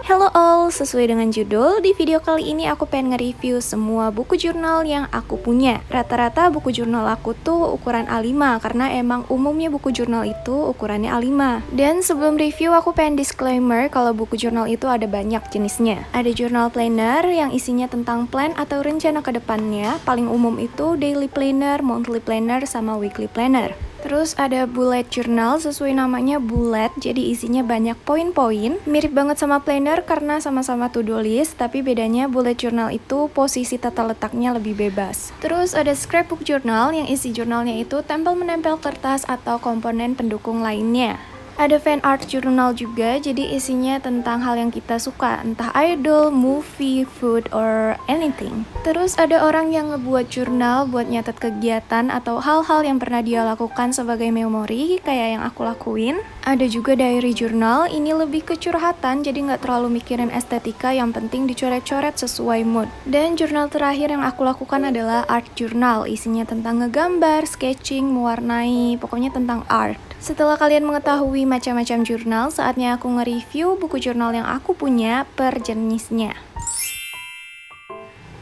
Hello all, sesuai dengan judul, di video kali ini aku pengen nge-review semua buku jurnal yang aku punya. Rata-rata buku jurnal aku tuh ukuran A5, karena emang umumnya buku jurnal itu ukurannya A5. Dan sebelum review, aku pengen disclaimer kalau buku jurnal itu ada banyak jenisnya. Ada jurnal planner yang isinya tentang plan atau rencana ke depannya. Paling umum itu daily planner, monthly planner, sama weekly planner. Terus ada bullet journal, sesuai namanya bullet, jadi isinya banyak poin-poin. Mirip banget sama planner karena sama-sama to-do list, tapi bedanya bullet journal itu posisi tata letaknya lebih bebas. Terus ada scrapbook journal yang isi jurnalnya itu tempel-menempel kertas atau komponen pendukung lainnya. Ada fan art journal juga, jadi isinya tentang hal yang kita suka, entah idol, movie, food, or anything. Terus ada orang yang ngebuat jurnal buat nyatet kegiatan atau hal-hal yang pernah dia lakukan sebagai memori, kayak yang aku lakuin. Ada juga diary journal, ini lebih ke curhatan, jadi nggak terlalu mikirin estetika, yang penting dicoret-coret sesuai mood. Dan jurnal terakhir yang aku lakukan adalah art journal, isinya tentang ngegambar, sketching, mewarnai, pokoknya tentang art. Setelah kalian mengetahui macam-macam jurnal, saatnya aku nge-review buku jurnal yang aku punya per jenisnya.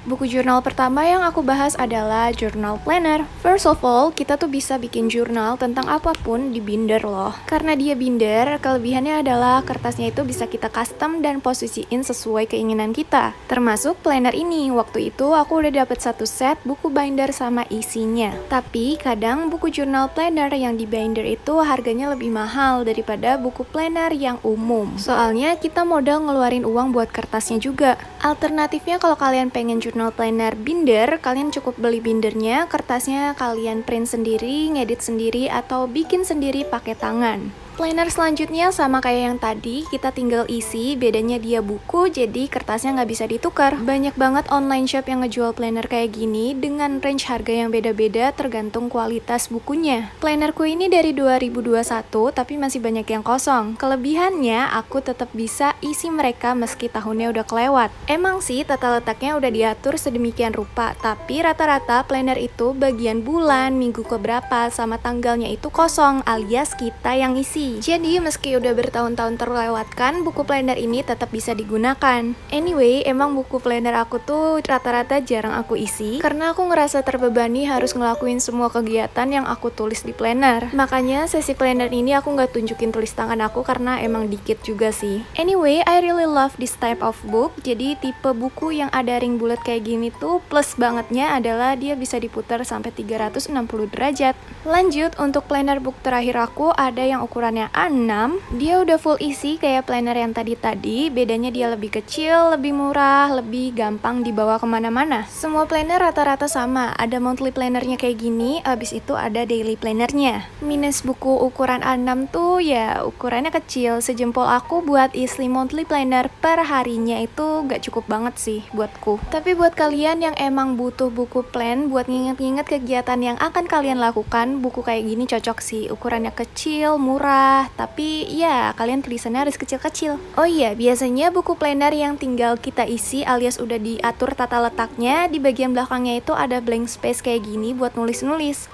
Buku jurnal pertama yang aku bahas adalah jurnal planner. First of all, kita tuh bisa bikin jurnal tentang apapun di binder loh. Karena dia binder, kelebihannya adalah kertasnya itu bisa kita custom dan posisiin sesuai keinginan kita. Termasuk planner ini, waktu itu aku udah dapet satu set buku binder sama isinya. Tapi kadang buku jurnal planner yang di binder itu harganya lebih mahal daripada buku planner yang umum. Soalnya kita modal ngeluarin uang buat kertasnya juga. Alternatifnya kalau kalian pengen jurnal planner binder, kalian cukup beli bindernya, kertasnya kalian print sendiri, ngedit sendiri, atau bikin sendiri pakai tangan. Planner selanjutnya sama kayak yang tadi, kita tinggal isi, bedanya dia buku, jadi kertasnya nggak bisa ditukar. Banyak banget online shop yang ngejual planner kayak gini, dengan range harga yang beda-beda tergantung kualitas bukunya. Plannerku ini dari 2021, tapi masih banyak yang kosong. Kelebihannya, aku tetap bisa isi mereka meski tahunnya udah kelewat. Emang sih, tata letaknya udah diatur sedemikian rupa, tapi rata-rata planner itu bagian bulan, minggu keberapa, sama tanggalnya itu kosong, alias kita yang isi. Jadi meski udah bertahun-tahun terlewatkan, buku planner ini tetap bisa digunakan. Anyway, emang buku planner aku tuh rata-rata jarang aku isi, karena aku ngerasa terbebani harus ngelakuin semua kegiatan yang aku tulis di planner. Makanya sesi planner ini aku nggak tunjukin tulis tangan aku karena emang dikit juga sih. Anyway, I really love this type of book. Jadi tipe buku yang ada ring bulat kayak gini tuh plus bangetnya adalah dia bisa diputar sampai 360 derajat. Lanjut, untuk planner book terakhir aku ada yang ukuran A6, dia udah full isi kayak planner yang tadi-tadi, bedanya dia lebih kecil, lebih murah, lebih gampang dibawa kemana-mana. Semua planner rata-rata sama, ada monthly plannernya kayak gini, abis itu ada daily plannernya. Minus buku ukuran A6 tuh ya ukurannya kecil, sejempol aku buat isi monthly planner per harinya itu gak cukup banget sih buatku. Tapi buat kalian yang emang butuh buku plan buat nginget-nginget kegiatan yang akan kalian lakukan, buku kayak gini cocok sih, ukurannya kecil, murah, tapi ya kalian tulisannya harus kecil-kecil. Oh iya, biasanya buku planner yang tinggal kita isi alias udah diatur tata letaknya, di bagian belakangnya itu ada blank space kayak gini buat nulis-nulis.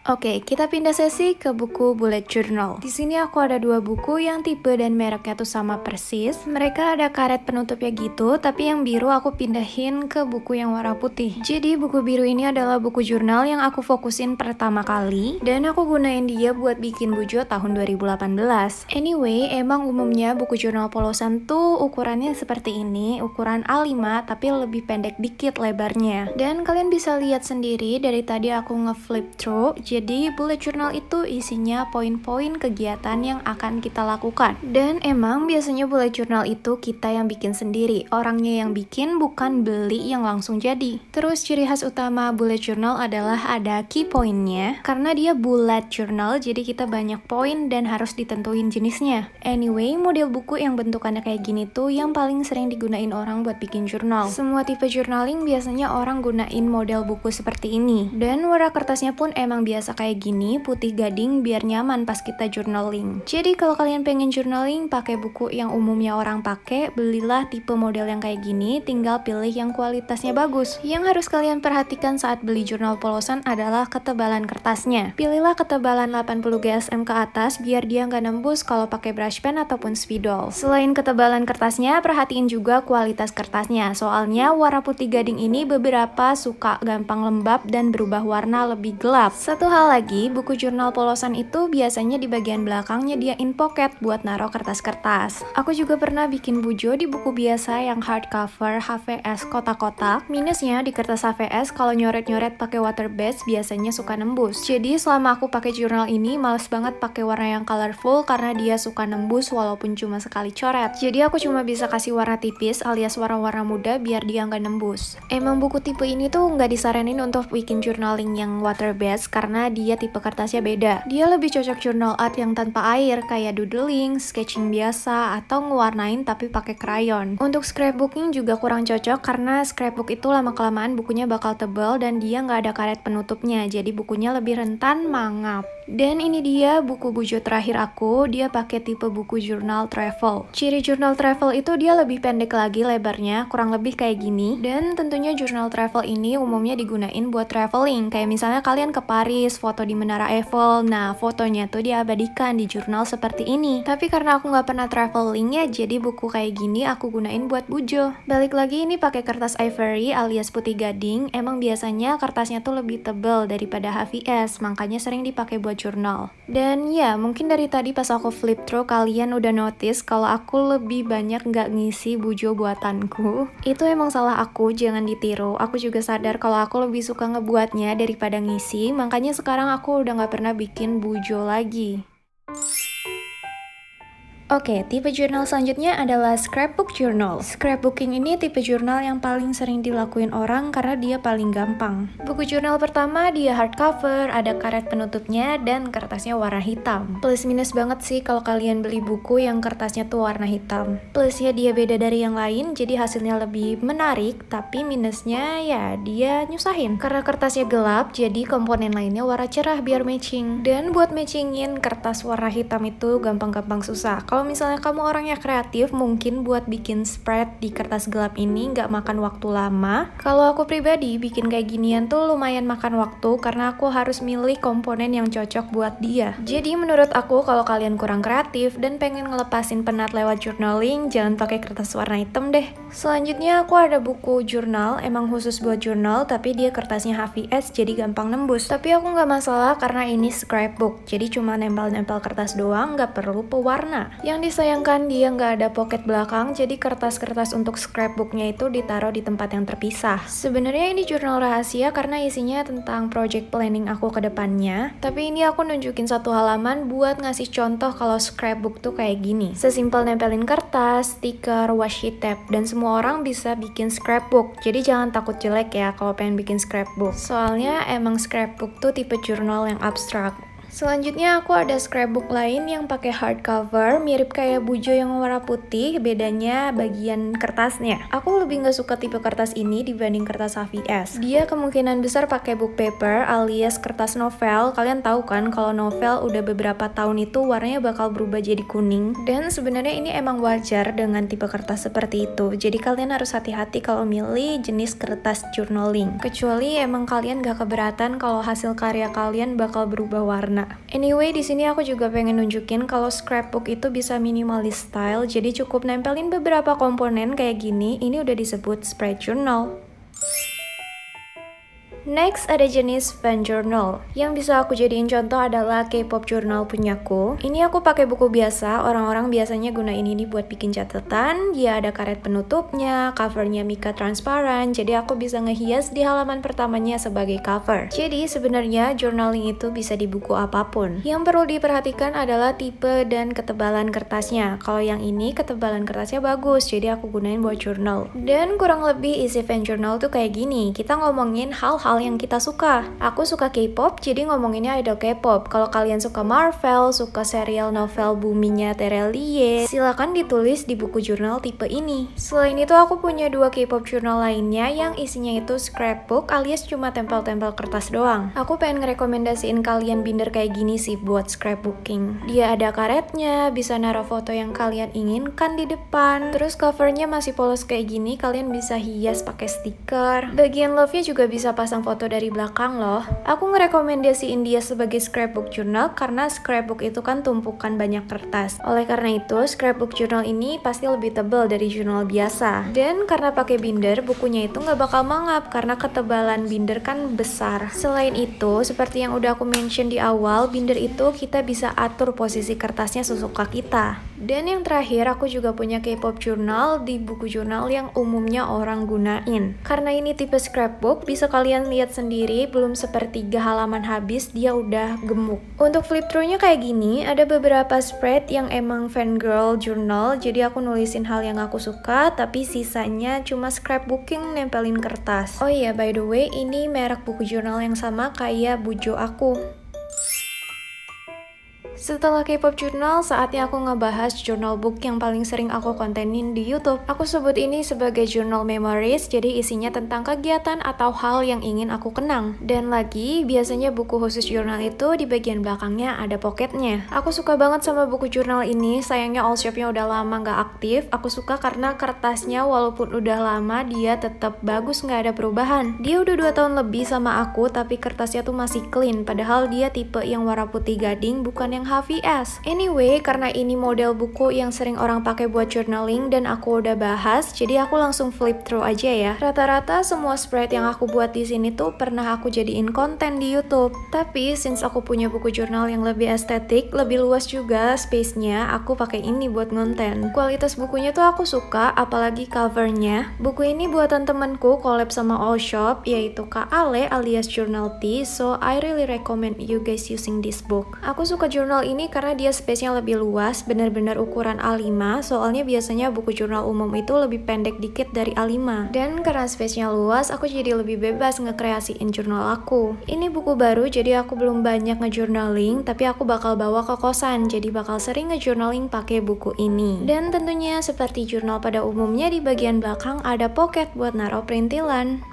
Oke, kita pindah sesi ke buku bullet journal. Di sini aku ada dua buku yang tipe dan mereknya tuh sama persis. Mereka ada karet penutupnya gitu, tapi yang biru aku pindahin ke buku yang warna putih. Jadi buku biru ini adalah buku jurnal yang aku fokusin pertama kali, dan aku gunain dia buat bikin bujo tahun 2018. Anyway, emang umumnya buku jurnal polosan tuh ukurannya seperti ini, ukuran A5 tapi lebih pendek dikit lebarnya. Dan kalian bisa lihat sendiri dari tadi aku nge-flip through. Jadi bullet journal itu isinya poin-poin kegiatan yang akan kita lakukan. Dan emang biasanya bullet journal itu kita yang bikin sendiri, orangnya yang bikin, bukan beli yang langsung jadi. Terus ciri khas utama bullet journal adalah ada key pointnya. Karena dia bullet journal, jadi kita banyak poin dan harus ditentuin jenisnya. Anyway, model buku yang bentukannya kayak gini tuh yang paling sering digunain orang buat bikin jurnal. Semua tipe journaling biasanya orang gunain model buku seperti ini. Dan warna kertasnya pun emang biasa kayak gini, putih gading biar nyaman pas kita journaling. Jadi kalau kalian pengen journaling pakai buku yang umumnya orang pakai, belilah tipe model yang kayak gini, tinggal pilih yang kualitasnya bagus. Yang harus kalian perhatikan saat beli jurnal polosan adalah ketebalan kertasnya. Pilihlah ketebalan 80 GSM ke atas biar dia nggak nembus kalau pakai brush pen ataupun spidol. Selain ketebalan kertasnya, perhatiin juga kualitas kertasnya. Soalnya warna putih gading ini beberapa suka gampang lembab dan berubah warna lebih gelap. Satu hal lagi, buku jurnal polosan itu biasanya di bagian belakang nyediain pocket buat naruh kertas-kertas. Aku juga pernah bikin bujo di buku biasa yang hardcover HVS kotak-kotak. Minusnya di kertas HVS kalau nyoret-nyoret pakai water base biasanya suka nembus. Jadi selama aku pakai jurnal ini males banget pakai warna yang colorful karena dia suka nembus walaupun cuma sekali coret. Jadi aku cuma bisa kasih warna tipis alias warna-warna muda biar dia nggak nembus. Emang buku tipe ini tuh nggak disaranin untuk bikin journaling yang water base karena dia tipe kertasnya beda. Dia lebih cocok journal art yang tanpa air kayak doodling, sketching biasa, atau ngewarnain tapi pakai crayon. Untuk scrapbooking juga kurang cocok karena scrapbook itu lama-kelamaan bukunya bakal tebal dan dia nggak ada karet penutupnya, jadi bukunya lebih rentan mangap. Dan ini dia buku bujo terakhir aku, dia pakai tipe buku jurnal travel. Ciri jurnal travel itu dia lebih pendek lagi lebarnya, kurang lebih kayak gini. Dan tentunya jurnal travel ini umumnya digunain buat traveling, kayak misalnya kalian ke Paris, foto di Menara Eiffel, nah fotonya tuh diabadikan di jurnal seperti ini. Tapi karena aku nggak pernah traveling ya, jadi buku kayak gini aku gunain buat bujo. Balik lagi ini pakai kertas ivory alias putih gading, emang biasanya kertasnya tuh lebih tebal daripada HVS, makanya sering dipakai buat jurnal. Dan ya, mungkin dari tadi pas aku flip through kalian udah notice kalau aku lebih banyak nggak ngisi bujo buatanku. Itu emang salah aku, jangan ditiru. Aku juga sadar kalau aku lebih suka ngebuatnya daripada ngisi, makanya sekarang aku udah nggak pernah bikin bujo lagi. Oke, tipe jurnal selanjutnya adalah scrapbook journal. Scrapbooking ini tipe jurnal yang paling sering dilakuin orang karena dia paling gampang. Buku jurnal pertama dia hardcover, ada karet penutupnya, dan kertasnya warna hitam. Plus minus banget sih kalau kalian beli buku yang kertasnya tuh warna hitam. Plusnya dia beda dari yang lain, jadi hasilnya lebih menarik, tapi minusnya ya dia nyusahin. Karena kertasnya gelap, jadi komponen lainnya warna cerah biar matching. Dan buat matchingin kertas warna hitam itu gampang-gampang susah. Kalau misalnya kamu orangnya kreatif, mungkin buat bikin spread di kertas gelap ini nggak makan waktu lama. Kalau aku pribadi, bikin kayak ginian tuh lumayan makan waktu karena aku harus milih komponen yang cocok buat dia. Jadi menurut aku, kalau kalian kurang kreatif dan pengen ngelepasin penat lewat journaling, jangan pakai kertas warna hitam deh. Selanjutnya aku ada buku jurnal, emang khusus buat jurnal, tapi dia kertasnya HVS jadi gampang nembus. Tapi aku nggak masalah karena ini scrapbook, jadi cuma nempel-nempel kertas doang, nggak perlu pewarna. Yang disayangkan dia nggak ada pocket belakang, jadi kertas-kertas untuk scrapbooknya itu ditaruh di tempat yang terpisah. Sebenarnya ini jurnal rahasia karena isinya tentang project planning aku ke depannya. Tapi ini aku nunjukin satu halaman buat ngasih contoh kalau scrapbook tuh kayak gini. Sesimpel nempelin kertas, stiker, washi tape, dan semua orang bisa bikin scrapbook. Jadi jangan takut jelek ya kalau pengen bikin scrapbook. Soalnya emang scrapbook tuh tipe jurnal yang abstrak. Selanjutnya aku ada scrapbook lain yang pakai hardcover, mirip kayak bujo yang warna putih, bedanya bagian kertasnya. Aku lebih nggak suka tipe kertas ini dibanding kertas HVS. Dia kemungkinan besar pakai book paper alias kertas novel. Kalian tahu kan kalau novel udah beberapa tahun itu warnanya bakal berubah jadi kuning. Dan sebenarnya ini emang wajar dengan tipe kertas seperti itu. Jadi kalian harus hati-hati kalau milih jenis kertas journaling. Kecuali emang kalian gak keberatan kalau hasil karya kalian bakal berubah warna. Anyway, di sini aku juga pengen nunjukin kalau scrapbook itu bisa minimalis style, jadi cukup nempelin beberapa komponen kayak gini, ini udah disebut spread journal. Next ada jenis fan journal. Yang bisa aku jadiin contoh adalah K-pop journal punyaku. Ini aku pakai buku biasa, orang-orang biasanya gunain ini buat bikin catatan. Dia ada karet penutupnya, covernya mica transparan, jadi aku bisa ngehias di halaman pertamanya sebagai cover. Jadi sebenarnya journaling itu bisa di buku apapun. Yang perlu diperhatikan adalah tipe dan ketebalan kertasnya. Kalau yang ini ketebalan kertasnya bagus, jadi aku gunain buat journal. Dan kurang lebih isi fan journal tuh kayak gini. Kita ngomongin hal-hal yang kita suka. Aku suka K-pop, jadi ngomonginnya idol K-pop. Kalau kalian suka Marvel, suka serial novel buminya Terelie, silakan ditulis di buku jurnal tipe ini. Selain itu aku punya 2 K-pop jurnal lainnya yang isinya itu scrapbook alias cuma tempel-tempel kertas doang. Aku pengen ngerekomendasiin kalian binder kayak gini sih buat scrapbooking. Dia ada karetnya, bisa naruh foto yang kalian inginkan di depan. Terus covernya masih polos kayak gini, kalian bisa hias pakai stiker. Bagian love-nya juga bisa pasang foto dari belakang loh. Aku ngerekomendasiin dia sebagai scrapbook journal karena scrapbook itu kan tumpukan banyak kertas. Oleh karena itu, scrapbook journal ini pasti lebih tebal dari jurnal biasa. Dan karena pakai binder, bukunya itu nggak bakal mangap karena ketebalan binder kan besar. Selain itu, seperti yang udah aku mention di awal, binder itu kita bisa atur posisi kertasnya sesuka kita. Dan yang terakhir, aku juga punya K-pop journal di buku jurnal yang umumnya orang gunain. Karena ini tipe scrapbook, bisa kalian lihat sendiri, belum sepertiga halaman habis, dia udah gemuk. Untuk flip through-nya kayak gini, ada beberapa spread yang emang fangirl journal, jadi aku nulisin hal yang aku suka, tapi sisanya cuma scrapbooking nempelin kertas. Oh iya, by the way, ini merek buku jurnal yang sama kayak bujo aku. Setelah K-pop journal, saatnya aku ngebahas journal book yang paling sering aku kontenin di YouTube. Aku sebut ini sebagai journal memories, jadi isinya tentang kegiatan atau hal yang ingin aku kenang. Dan lagi, biasanya buku khusus jurnal itu di bagian belakangnya ada pocketnya. Aku suka banget sama buku jurnal ini, sayangnya all shop-nya udah lama nggak aktif. Aku suka karena kertasnya walaupun udah lama, dia tetap bagus, nggak ada perubahan. Dia udah 2 tahun lebih sama aku, tapi kertasnya tuh masih clean, padahal dia tipe yang warna putih gading, bukan yang HVS. Anyway, karena ini model buku yang sering orang pakai buat journaling dan aku udah bahas, jadi aku langsung flip through aja ya. Rata-rata semua spread yang aku buat di sini tuh pernah aku jadiin konten di YouTube. Tapi since aku punya buku jurnal yang lebih estetik, lebih luas juga space-nya, aku pakai ini buat ngonten. Kualitas bukunya tuh aku suka, apalagi covernya. Buku ini buatan temenku collab sama All Shop, yaitu Kak Ale alias Journal Tea, so I really recommend you guys using this book. Aku suka jurnal ini karena dia space-nya lebih luas, bener-bener ukuran A5, soalnya biasanya buku jurnal umum itu lebih pendek dikit dari A5. Dan karena space-nya luas, aku jadi lebih bebas ngekreasiin jurnal aku. Ini buku baru, jadi aku belum banyak ngejournaling, tapi aku bakal bawa ke kosan, jadi bakal sering ngejournaling pakai buku ini. Dan tentunya seperti jurnal pada umumnya, di bagian belakang ada pocket buat naruh perintilan.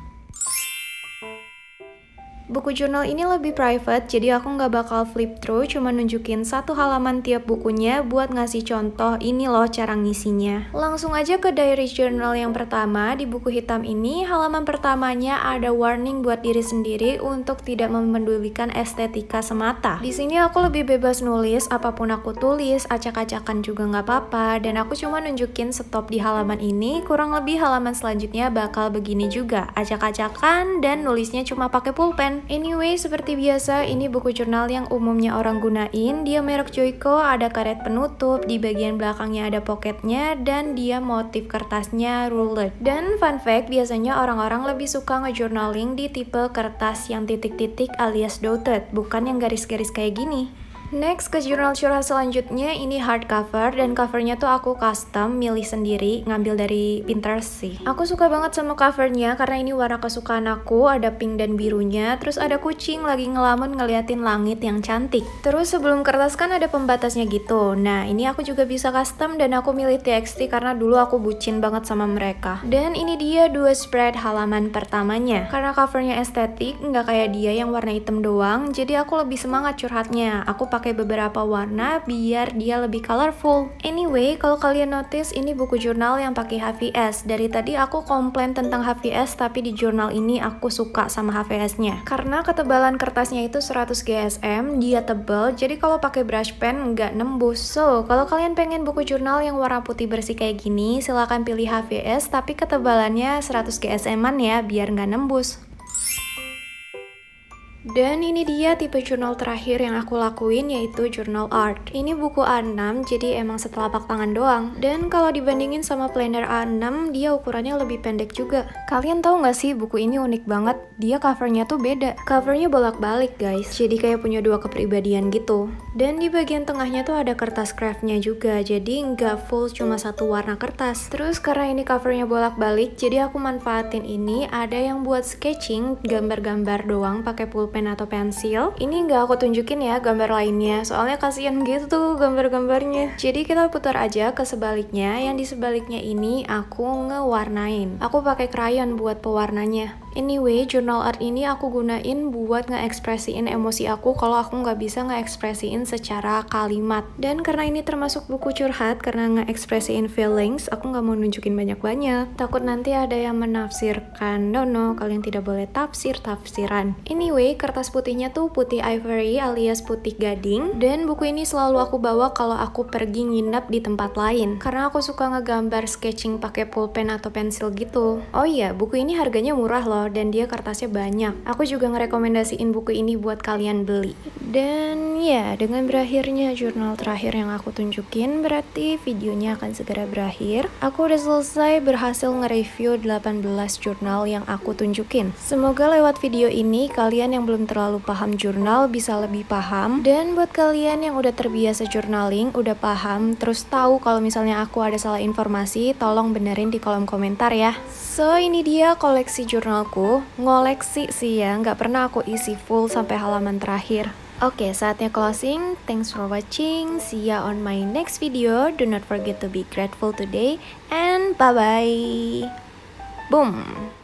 Buku jurnal ini lebih private, jadi aku nggak bakal flip through, cuma nunjukin 1 halaman tiap bukunya buat ngasih contoh ini loh cara ngisinya. Langsung aja ke diary journal yang pertama. Di buku hitam ini, halaman pertamanya ada warning buat diri sendiri untuk tidak memedulikan estetika semata. Di sini aku lebih bebas nulis, apapun aku tulis, acak-acakan juga nggak apa-apa, dan aku cuma nunjukin stop di halaman ini, kurang lebih halaman selanjutnya bakal begini juga, acak-acakan dan nulisnya cuma pakai pulpen. Anyway, seperti biasa, ini buku jurnal yang umumnya orang gunain. Dia merek Joico, ada karet penutup, di bagian belakangnya ada pocketnya, dan dia motif kertasnya ruled. Dan fun fact, biasanya orang-orang lebih suka ngejournaling di tipe kertas yang titik-titik alias dotted, bukan yang garis-garis kayak gini. Next, ke jurnal curhat selanjutnya, ini hardcover, dan covernya tuh aku custom, milih sendiri, ngambil dari Pinterest sih. Aku suka banget sama covernya, karena ini warna kesukaan aku, ada pink dan birunya, terus ada kucing lagi ngelamun ngeliatin langit yang cantik. Terus sebelum kertas kan ada pembatasnya gitu, nah ini aku juga bisa custom, dan aku milih TXT karena dulu aku bucin banget sama mereka. Dan ini dia 2 spread halaman pertamanya. Karena covernya estetik, nggak kayak dia yang warna hitam doang, jadi aku lebih semangat curhatnya. Aku pakai beberapa warna biar dia lebih colorful. Anyway, kalau kalian notice, ini buku jurnal yang pakai HVS. Dari tadi aku komplain tentang HVS, tapi di jurnal ini aku suka sama HVS-nya. Karena ketebalan kertasnya itu 100 GSM, dia tebal, jadi kalau pakai brush pen nggak nembus. So, kalau kalian pengen buku jurnal yang warna putih bersih kayak gini, silahkan pilih HVS, tapi ketebalannya 100 GSM-an ya, biar nggak nembus. Dan ini dia tipe jurnal terakhir yang aku lakuin, yaitu journal art. Ini buku A6, jadi emang setelapak tangan doang. Dan kalau dibandingin sama planner A6, dia ukurannya lebih pendek juga. Kalian tahu nggak sih, buku ini unik banget. Dia covernya tuh beda. Covernya bolak-balik guys, jadi kayak punya dua kepribadian gitu. Dan di bagian tengahnya tuh ada kertas craftnya juga, jadi nggak full cuma satu warna kertas. Terus karena ini covernya bolak-balik, jadi aku manfaatin ini. Ada yang buat sketching, gambar-gambar doang pakai pulpen atau pensil. Ini nggak aku tunjukin ya gambar lainnya, soalnya kasihan gitu tuh gambar-gambarnya. Jadi kita putar aja ke sebaliknya. Yang di sebaliknya ini aku ngewarnain. Aku pakai krayon buat pewarnanya. Anyway, journal art ini aku gunain buat ngeekspresiin emosi aku kalau aku nggak bisa ngeekspresiin secara kalimat. Dan karena ini termasuk buku curhat, karena ngeekspresiin feelings, aku nggak mau nunjukin banyak-banyak. Takut nanti ada yang menafsirkan. No, kalian tidak boleh tafsiran. Anyway, kertas putihnya tuh putih ivory alias putih gading. Dan buku ini selalu aku bawa kalau aku pergi nginep di tempat lain. Karena aku suka ngegambar sketching pakai pulpen atau pensil gitu. Oh iya, buku ini harganya murah loh. Dan dia kertasnya banyak. Aku juga ngerekomendasiin buku ini buat kalian beli. Dan ya, dengan berakhirnya jurnal terakhir yang aku tunjukin, berarti videonya akan segera berakhir. Aku udah selesai berhasil nge-review 18 jurnal yang aku tunjukin. Semoga lewat video ini kalian yang belum terlalu paham jurnal bisa lebih paham. Dan buat kalian yang udah terbiasa journaling, udah paham, terus tahu kalau misalnya aku ada salah informasi, tolong benerin di kolom komentar ya. So, ini dia koleksi jurnalku. Ngoleksi sih ya, nggak pernah aku isi full sampai halaman terakhir. Oke, saatnya closing. Thanks for watching. See ya on my next video. Do not forget to be grateful today. And bye-bye. Boom.